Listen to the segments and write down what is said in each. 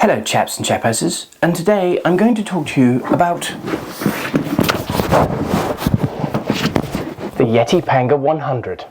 Hello chaps and chapasses, and today I'm going to talk to you about the YETI Panga 100.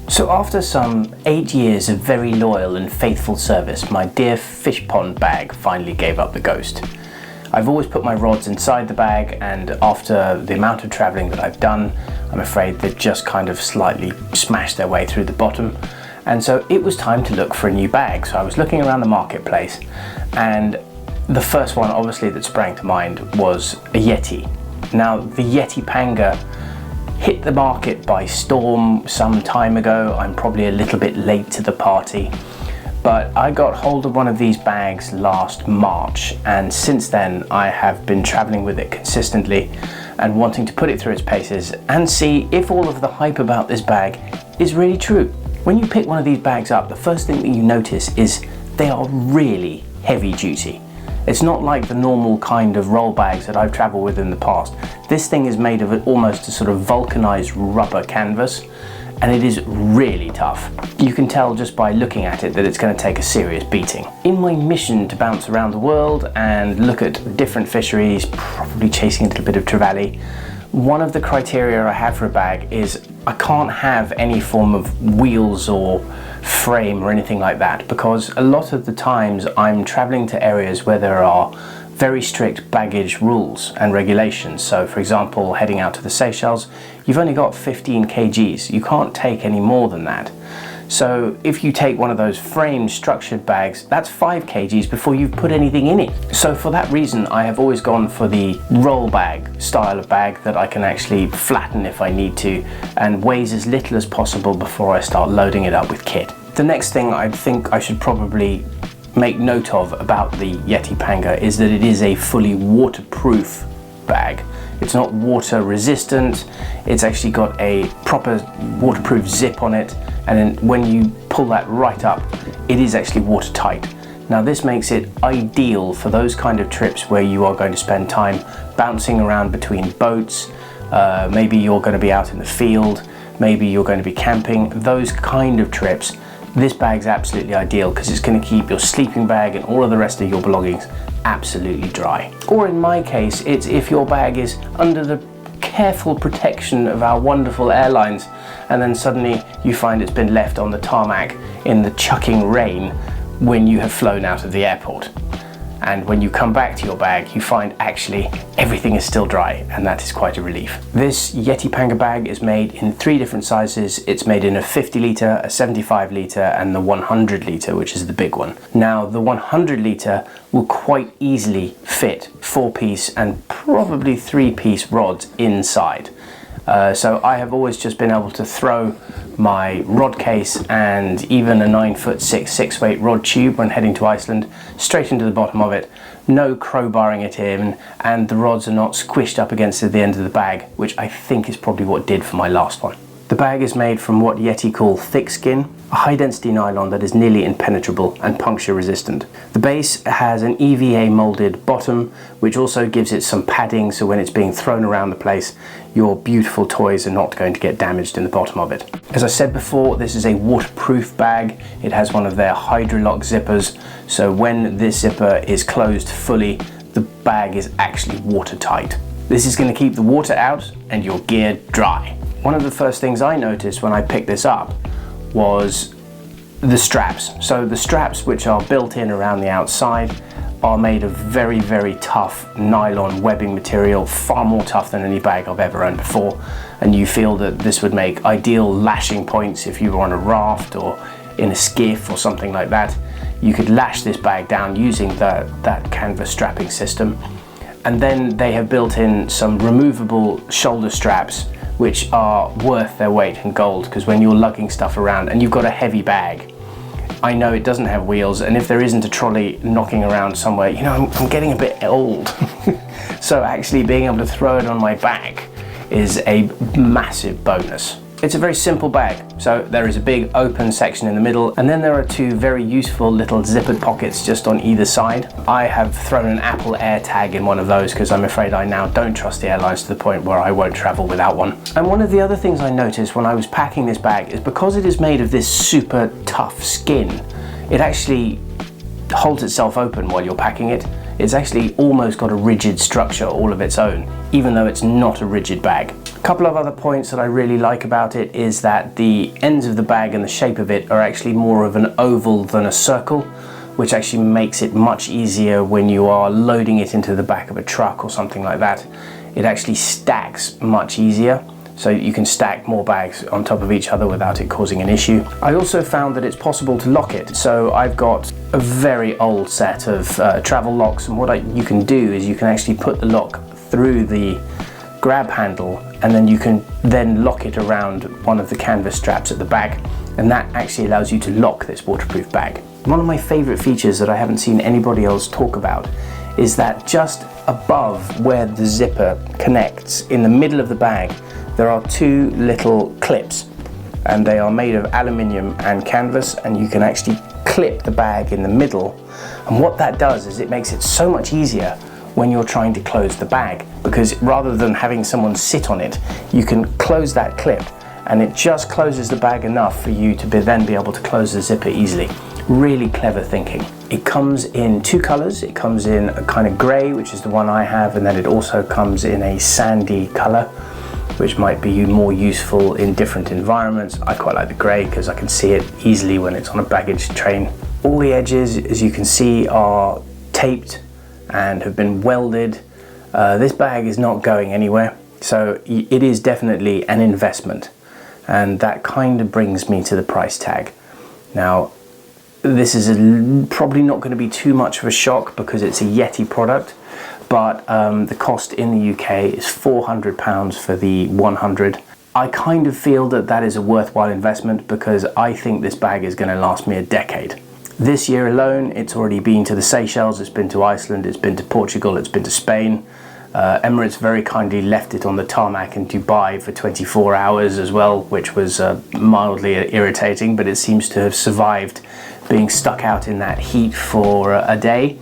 So after some 8 years of very loyal and faithful service, my dear fish pond bag finally gave up the ghost. I've always put my rods inside the bag, and after the amount of travelling that I've done, I'm afraid they've just kind of slightly smashed their way through the bottom. And so it was time to look for a new bag. So I was looking around the marketplace, and the first one obviously that sprang to mind was a YETI. Now the YETI Panga hit the market by storm some time ago. I'm probably a little bit late to the party, but I got hold of one of these bags last March, and since then I have been traveling with it consistently and wanting to put it through its paces and see if all of the hype about this bag is really true. When you pick one of these bags up, the first thing that you notice is they are really heavy duty. It's not like the normal kind of roll bags that I've traveled with in the past. This thing is made of almost a sort of vulcanized rubber canvas, and it is really tough. You can tell just by looking at it that it's going to take a serious beating. In my mission to bounce around the world and look at different fisheries, probably chasing a little bit of trevally, one of the criteria I have for a bag is I can't have any form of wheels or frame or anything like that, because a lot of the times I'm traveling to areas where there are very strict baggage rules and regulations. So for example, heading out to the Seychelles, you've only got 15 kgs. You can't take any more than that. So if you take one of those framed structured bags, that's 5 kgs before you've put anything in it. So for that reason, I have always gone for the roll bag style of bag that I can actually flatten if I need to, and weighs as little as possible before I start loading it up with kit. The next thing I think I should probably make note of about the YETI Panga is that it is a fully waterproof bag. It's not water resistant, it's actually got a proper waterproof zip on it, and then when you pull that right up, it is actually watertight. Now this makes it ideal for those kind of trips where you are going to spend time bouncing around between boats, maybe you're going to be out in the field, maybe you're going to be camping, those kind of trips. This bag's absolutely ideal because it's going to keep your sleeping bag and all of the rest of your belongings absolutely dry. Or in my case, it's if your bag is under the careful protection of our wonderful airlines, and then suddenly you find it's been left on the tarmac in the chucking rain when you have flown out of the airport. And when you come back to your bag, you find actually everything is still dry, and that is quite a relief. This YETI Panga bag is made in 3 different sizes. It's made in a 50 litre, a 75 litre, and the 100 litre, which is the big one. Now, the 100 litre will quite easily fit 4-piece and probably 3-piece rods inside. So I have always just been able to throw my rod case and even a 9'6" 6-weight rod tube when heading to Iceland straight into the bottom of it, no crowbarring it in, and the rods are not squished up against the end of the bag, which I think is probably what did for my last one. The bag is made from what YETI call ThickSkin, a high-density nylon that is nearly impenetrable and puncture-resistant. The base has an EVA moulded bottom, which also gives it some padding, so when it's being thrown around the place, your beautiful toys are not going to get damaged in the bottom of it. As I said before, this is a waterproof bag. It has one of their Hydrolock zippers, so when this zipper is closed fully, the bag is actually watertight. This is going to keep the water out and your gear dry. One of the first things I noticed when I picked this up was the straps. So the straps, which are built in around the outside, are made of very, very tough nylon webbing material, far more tough than any bag I've ever owned before. And you feel that this would make ideal lashing points if you were on a raft or in a skiff or something like that. You could lash this bag down using that canvas strapping system. And then they have built in some removable shoulder straps which are worth their weight in gold, because when you're lugging stuff around and you've got a heavy bag, I know it doesn't have wheels, and if there isn't a trolley knocking around somewhere, you know, I'm getting a bit old. So actually being able to throw it on my back is a massive bonus. It's a very simple bag, so there is a big open section in the middle, and then there are two very useful little zippered pockets just on either side. I have thrown an Apple AirTag in one of those because I'm afraid I now don't trust the airlines to the point where I won't travel without one. And one of the other things I noticed when I was packing this bag is because it is made of this super tough skin, it actually holds itself open while you're packing it. It's actually almost got a rigid structure all of its own, even though it's not a rigid bag. A couple of other points that I really like about it is that the ends of the bag and the shape of it are actually more of an oval than a circle, which actually makes it much easier when you are loading it into the back of a truck or something like that. It actually stacks much easier, so you can stack more bags on top of each other without it causing an issue. I also found that it's possible to lock it. So I've got a very old set of travel locks, and what you can do is you can actually put the lock through the grab handle, and then you can then lock it around one of the canvas straps at the back, and that actually allows you to lock this waterproof bag. One of my favorite features that I haven't seen anybody else talk about is that just above where the zipper connects, in the middle of the bag, there are two little clips, and they are made of aluminium and canvas, and you can actually clip the bag in the middle. And what that does is it makes it so much easier when you're trying to close the bag, because rather than having someone sit on it, you can close that clip, and it just closes the bag enough for you to then be able to close the zipper easily. Really clever thinking. It comes in two colors. It comes in a kind of gray, which is the one I have, and then it also comes in a sandy color, which might be more useful in different environments. I quite like the grey because I can see it easily when it's on a baggage train. All the edges, as you can see, are taped and have been welded. This bag is not going anywhere, so it is definitely an investment, and that kind of brings me to the price tag. Now, this is probably not going to be too much of a shock because it's a YETI product, but the cost in the UK is £400 for the 100. I kind of feel that that is a worthwhile investment because I think this bag is going to last me a decade. This year alone, it's already been to the Seychelles, it's been to Iceland, it's been to Portugal, it's been to Spain. Emirates very kindly left it on the tarmac in Dubai for 24 hours as well, which was mildly irritating, but it seems to have survived being stuck out in that heat for a day.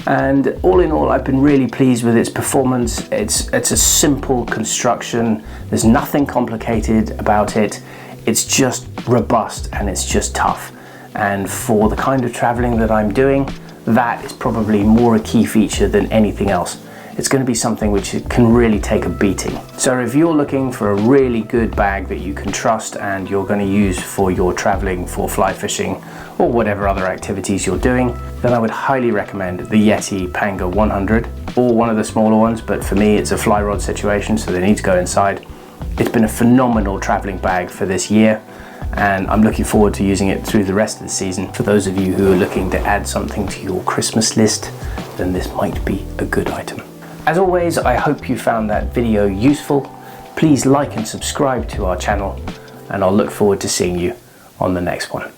And all in all, I've been really pleased with its performance. It's a simple construction. There's nothing complicated about it. It's just robust and it's just tough. And for the kind of traveling that I'm doing, that is probably more a key feature than anything else. It's going to be something which can really take a beating. So if you're looking for a really good bag that you can trust and you're going to use for your traveling, for fly fishing, or whatever other activities you're doing, then I would highly recommend the YETI Panga 100, or one of the smaller ones, but for me it's a fly rod situation, so they need to go inside. It's been a phenomenal traveling bag for this year, and I'm looking forward to using it through the rest of the season. For those of you who are looking to add something to your Christmas list, then this might be a good item. As always, I hope you found that video useful. Please like and subscribe to our channel, and I'll look forward to seeing you on the next one.